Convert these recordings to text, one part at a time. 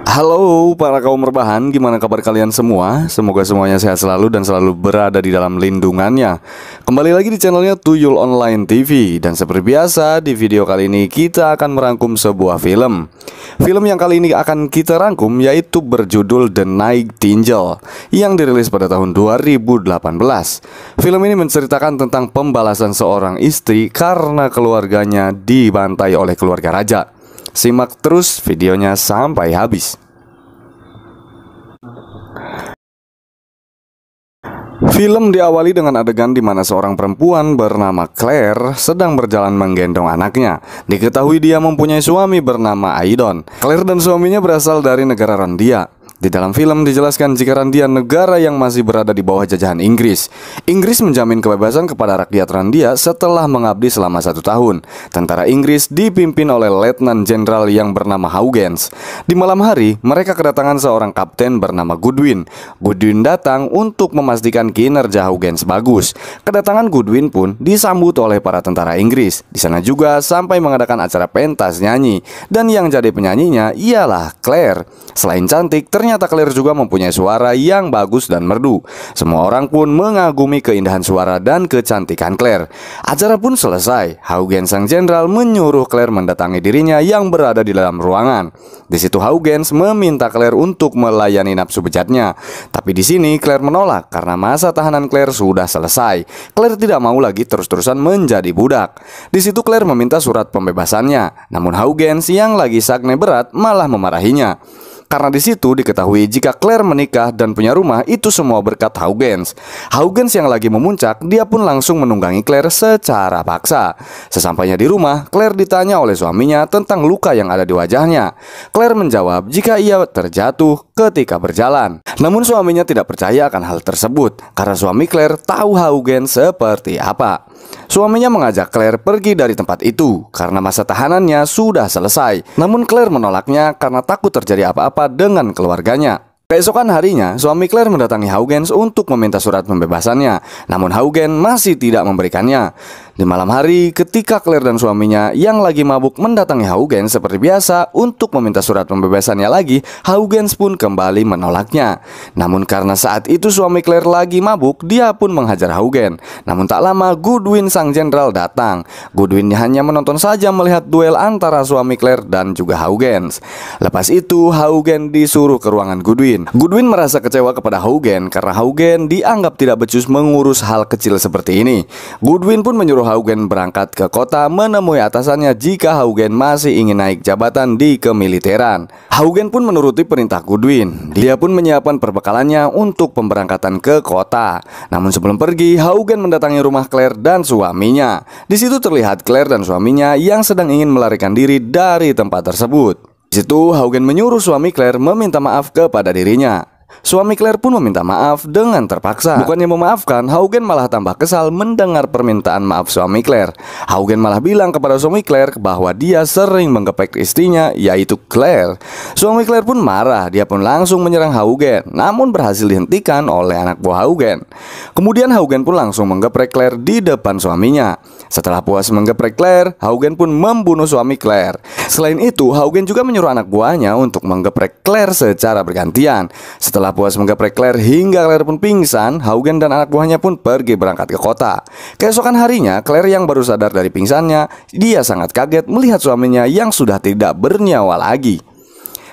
Halo para kaum rebahan, gimana kabar kalian semua? Semoga semuanya sehat selalu dan selalu berada di dalam lindungannya. Kembali lagi di channelnya Tuyul Online TV. Dan seperti biasa, di video kali ini kita akan merangkum sebuah film. Film yang kali ini akan kita rangkum yaitu berjudul The Nightingale, yang dirilis pada tahun 2018. Film ini menceritakan tentang pembalasan seorang istri karena keluarganya dibantai oleh keluarga raja. Simak terus videonya sampai habis. Film diawali dengan adegan di mana seorang perempuan bernama Claire sedang berjalan menggendong anaknya. Diketahui dia mempunyai suami bernama Aidon. Claire dan suaminya berasal dari negara Randia. Di dalam film dijelaskan jika Randia negara yang masih berada di bawah jajahan Inggris. Inggris menjamin kebebasan kepada rakyat Randia setelah mengabdi selama 1 tahun. Tentara Inggris dipimpin oleh Letnan Jenderal yang bernama Huygens. Di malam hari, mereka kedatangan seorang kapten bernama Goodwin. Goodwin datang untuk memastikan kinerja Huygens bagus. Kedatangan Goodwin pun disambut oleh para tentara Inggris. Di sana juga sampai mengadakan acara pentas nyanyi. Dan yang jadi penyanyinya ialah Claire. Selain cantik, ternyata Claire juga mempunyai suara yang bagus dan merdu. Semua orang pun mengagumi keindahan suara dan kecantikan Claire. Acara pun selesai. Huygens sang jenderal menyuruh Claire mendatangi dirinya yang berada di dalam ruangan. Di situ Huygens meminta Claire untuk melayani nafsu bejatnya. Tapi di sini Claire menolak karena masa tahanan Claire sudah selesai. Claire tidak mau lagi terus-terusan menjadi budak. Di situ Claire meminta surat pembebasannya. Namun Huygens yang lagi sakne berat malah memarahinya. Karena di situ diketahui jika Claire menikah dan punya rumah itu semua berkat Huygens. Huygens yang lagi memuncak, dia pun langsung menunggangi Claire secara paksa. Sesampainya di rumah, Claire ditanya oleh suaminya tentang luka yang ada di wajahnya. Claire menjawab jika ia terjatuh ketika berjalan. Namun suaminya tidak percaya akan hal tersebut karena suami Claire tahu Huygens seperti apa. Suaminya mengajak Claire pergi dari tempat itu karena masa tahanannya sudah selesai. Namun Claire menolaknya karena takut terjadi apa-apa dengan keluarganya. Keesokan harinya, suami Claire mendatangi Huygens untuk meminta surat pembebasannya. Namun Huygens masih tidak memberikannya. Di malam hari, ketika Claire dan suaminya yang lagi mabuk mendatangi Huygens seperti biasa untuk meminta surat pembebasannya lagi, Huygens pun kembali menolaknya. Namun karena saat itu suami Claire lagi mabuk, dia pun menghajar Huygens. Namun tak lama, Goodwin sang jenderal datang. Goodwin hanya menonton saja melihat duel antara suami Claire dan juga Huygens. Lepas itu, Huygens disuruh ke ruangan Goodwin. Goodwin merasa kecewa kepada Huygens karena Huygens dianggap tidak becus mengurus hal kecil seperti ini. Goodwin pun menyuruh Huygens berangkat ke kota menemui atasannya jika Huygens masih ingin naik jabatan di kemiliteran. Huygens pun menuruti perintah Goodwin. Dia pun menyiapkan perbekalannya untuk pemberangkatan ke kota. Namun sebelum pergi, Huygens mendatangi rumah Claire dan suaminya. Di situ terlihat Claire dan suaminya yang sedang ingin melarikan diri dari tempat tersebut. Di situ Huygens menyuruh suami Claire meminta maaf kepada dirinya. Suami Claire pun meminta maaf dengan terpaksa. Bukannya memaafkan, Huygens malah tambah kesal mendengar permintaan maaf suami Claire. Huygens malah bilang kepada suami Claire bahwa dia sering menggepek istrinya, yaitu Claire. Suami Claire pun marah, dia pun langsung menyerang Huygens, namun berhasil dihentikan oleh anak buah Huygens. Kemudian Huygens pun langsung menggeprek Claire di depan suaminya. Setelah puas menggeprek Claire, Huygens pun membunuh suami Claire. Selain itu, Huygens juga menyuruh anak buahnya untuk menggeprek Claire secara bergantian. Setelah puas menggeprek Claire hingga Claire pun pingsan, Huygens dan anak buahnya pun pergi berangkat ke kota. Keesokan harinya, Claire yang baru sadar dari pingsannya, dia sangat kaget melihat suaminya yang sudah tidak bernyawa lagi.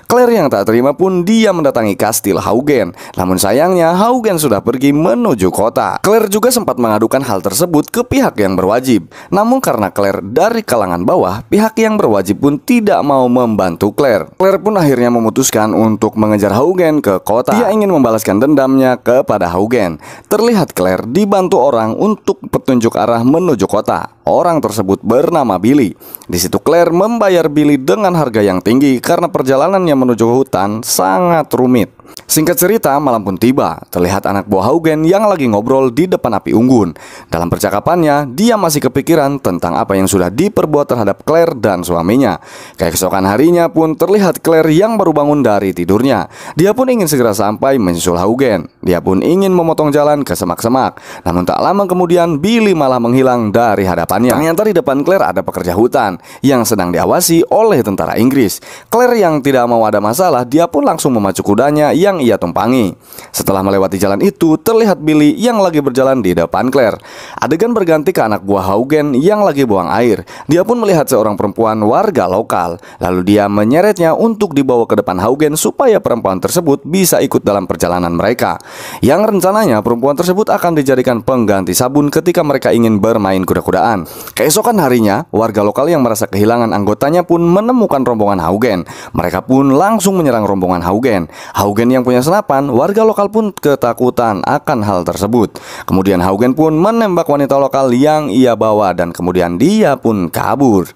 Claire yang tak terima pun dia mendatangi kastil Huygens. Namun sayangnya Huygens sudah pergi menuju kota. Claire juga sempat mengadukan hal tersebut ke pihak yang berwajib. Namun karena Claire dari kalangan bawah, pihak yang berwajib pun tidak mau membantu Claire. Claire pun akhirnya memutuskan untuk mengejar Huygens ke kota. Dia ingin membalaskan dendamnya kepada Huygens. Terlihat Claire dibantu orang untuk petunjuk arah menuju kota. Orang tersebut bernama Billy. Di situ Claire membayar Billy dengan harga yang tinggi karena perjalanannya menuju hutan sangat rumit. Singkat cerita, malam pun tiba. Terlihat anak buah Haugen yang lagi ngobrol di depan api unggun. Dalam percakapannya, dia masih kepikiran tentang apa yang sudah diperbuat terhadap Claire dan suaminya. Keesokan harinya pun terlihat Claire yang baru bangun dari tidurnya. Dia pun ingin segera sampai menyusul Haugen. Dia pun ingin memotong jalan ke semak-semak. Namun tak lama kemudian Billy malah menghilang dari hadapannya. Ternyata di depan Claire ada pekerja hutan yang sedang diawasi oleh tentara Inggris. Claire yang tidak mau ada masalah, dia pun langsung memacu kudanya yang ia tumpangi. Setelah melewati jalan itu, terlihat Billy yang lagi berjalan di depan Claire. Adegan berganti ke anak buah Haugen yang lagi buang air. Dia pun melihat seorang perempuan warga lokal. Lalu dia menyeretnya untuk dibawa ke depan Haugen supaya perempuan tersebut bisa ikut dalam perjalanan mereka. Yang rencananya perempuan tersebut akan dijadikan pengganti sabun ketika mereka ingin bermain kuda-kudaan. Keesokan harinya, warga lokal yang merasa kehilangan anggotanya pun menemukan rombongan Haugen. Mereka pun langsung menyerang rombongan Haugen. Haugen yang punya senapan, warga lokal pun ketakutan akan hal tersebut. Kemudian Haugen pun menembak wanita lokal yang ia bawa dan kemudian dia pun kabur.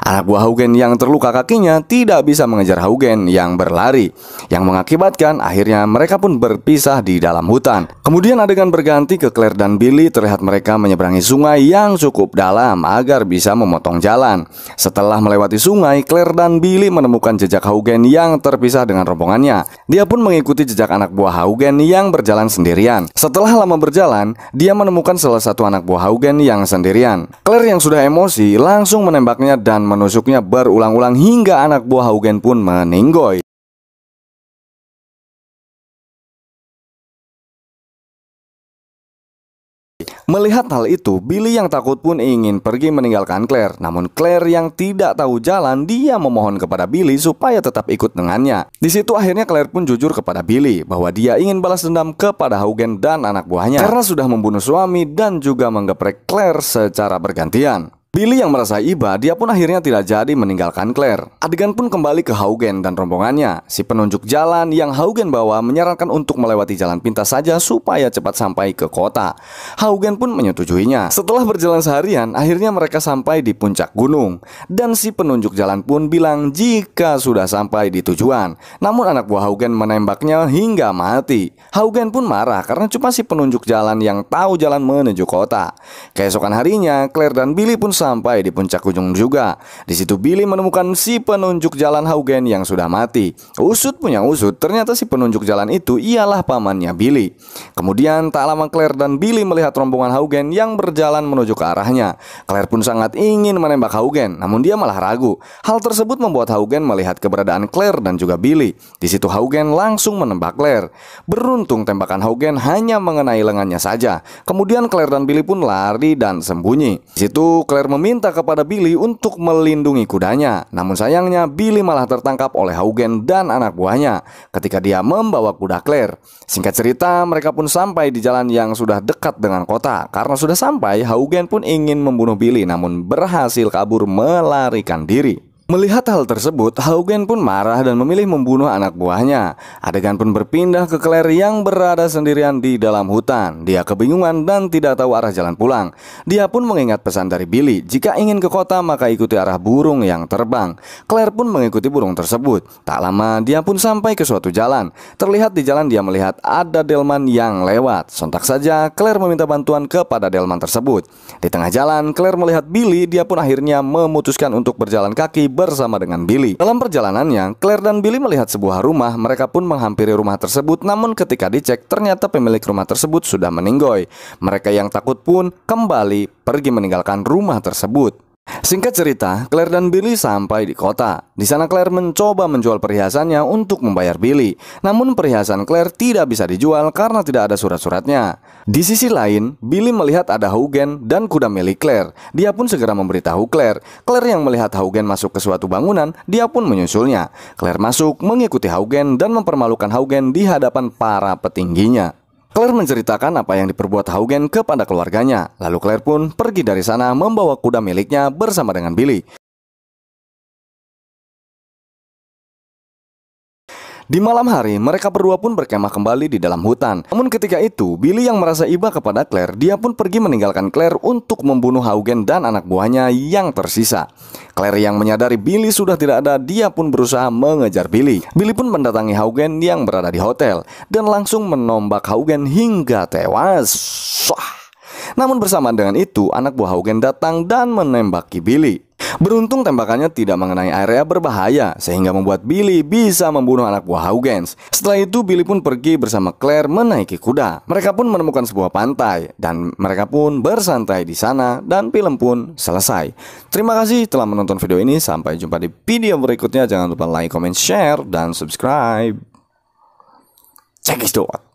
Anak buah Haugen yang terluka kakinya tidak bisa mengejar Haugen yang berlari, yang mengakibatkan akhirnya mereka pun berpisah di dalam hutan. Kemudian adegan berganti ke Claire dan Billy. Terlihat mereka menyeberangi sungai yang cukup dalam agar bisa memotong jalan. Setelah melewati sungai, Claire dan Billy menemukan jejak Haugen yang terpisah dengan rombongannya. Dia pun mengikuti jejak anak buah Haugen yang berjalan sendirian. Setelah lama berjalan, dia menemukan salah satu anak buah Haugen yang sendirian. Claire yang sudah emosi langsung menembaknya dan menusuknya berulang-ulang hingga anak buah Haugen pun meninggoy. Melihat hal itu, Billy yang takut pun ingin pergi meninggalkan Claire. Namun Claire yang tidak tahu jalan, dia memohon kepada Billy supaya tetap ikut dengannya. Di situ akhirnya Claire pun jujur kepada Billy bahwa dia ingin balas dendam kepada Haugen dan anak buahnya karena sudah membunuh suami dan juga menggeprek Claire secara bergantian. Billy yang merasa iba, dia pun akhirnya tidak jadi meninggalkan Claire. Adegan pun kembali ke Haugen dan rombongannya. Si penunjuk jalan yang Haugen bawa menyarankan untuk melewati jalan pintas saja supaya cepat sampai ke kota. Haugen pun menyetujuinya. Setelah berjalan seharian, akhirnya mereka sampai di puncak gunung. Dan si penunjuk jalan pun bilang jika sudah sampai di tujuan. Namun anak buah Haugen menembaknya hingga mati. Haugen pun marah karena cuma si penunjuk jalan yang tahu jalan menuju kota. Keesokan harinya, Claire dan Billy pun sampai di puncak gunung juga. Di situ Billy menemukan si penunjuk jalan Haugen yang sudah mati. Usut punya usut, ternyata si penunjuk jalan itu ialah pamannya Billy. Kemudian tak lama Claire dan Billy melihat rombongan Haugen yang berjalan menuju ke arahnya. Claire pun sangat ingin menembak Haugen, namun dia malah ragu. Hal tersebut membuat Haugen melihat keberadaan Claire dan juga Billy. Di situ Haugen langsung menembak Claire. Beruntung tembakan Haugen hanya mengenai lengannya saja. Kemudian Claire dan Billy pun lari dan sembunyi. Di situ Claire meminta kepada Billy untuk melindungi kudanya. Namun sayangnya Billy malah tertangkap oleh Haugen dan anak buahnya ketika dia membawa kuda Claire. Singkat cerita, mereka pun sampai di jalan yang sudah dekat dengan kota. Karena sudah sampai, Haugen pun ingin membunuh Billy namun berhasil kabur melarikan diri. Melihat hal tersebut, Haugen pun marah dan memilih membunuh anak buahnya. Adegan pun berpindah ke Claire yang berada sendirian di dalam hutan. Dia kebingungan dan tidak tahu arah jalan pulang. Dia pun mengingat pesan dari Billy, jika ingin ke kota maka ikuti arah burung yang terbang. Claire pun mengikuti burung tersebut. Tak lama dia pun sampai ke suatu jalan. Terlihat di jalan dia melihat ada delman yang lewat. Sontak saja Claire meminta bantuan kepada delman tersebut. Di tengah jalan Claire melihat Billy, dia pun akhirnya memutuskan untuk berjalan kaki bersama dengan Billy. Dalam perjalanannya, Claire dan Billy melihat sebuah rumah. Mereka pun menghampiri rumah tersebut, namun ketika dicek, ternyata pemilik rumah tersebut sudah meninggoy. Mereka yang takut pun kembali pergi meninggalkan rumah tersebut. Singkat cerita, Claire dan Billy sampai di kota. Di sana Claire mencoba menjual perhiasannya untuk membayar Billy. Namun perhiasan Claire tidak bisa dijual karena tidak ada surat-suratnya. Di sisi lain, Billy melihat ada Haugen dan kuda milik Claire. Dia pun segera memberitahu Claire. Claire yang melihat Haugen masuk ke suatu bangunan, dia pun menyusulnya. Claire masuk, mengikuti Haugen dan mempermalukan Haugen di hadapan para petingginya. Claire menceritakan apa yang diperbuat Haugen kepada keluarganya. Lalu Claire pun pergi dari sana membawa kuda miliknya bersama dengan Billy. Di malam hari, mereka berdua pun berkemah kembali di dalam hutan. Namun ketika itu, Billy yang merasa iba kepada Claire, dia pun pergi meninggalkan Claire untuk membunuh Haugen dan anak buahnya yang tersisa. Claire yang menyadari Billy sudah tidak ada, dia pun berusaha mengejar Billy. Billy pun mendatangi Haugen yang berada di hotel dan langsung menombak Haugen hingga tewas. Namun bersamaan dengan itu, anak buah Haugen datang dan menembaki Billy. Beruntung tembakannya tidak mengenai area berbahaya sehingga membuat Billy bisa membunuh anak buah Haugens. Setelah itu Billy pun pergi bersama Claire menaiki kuda. Mereka pun menemukan sebuah pantai dan mereka pun bersantai di sana dan film pun selesai. Terima kasih telah menonton video ini. Sampai jumpa di video berikutnya. Jangan lupa like, comment, share, dan subscribe. Check it out.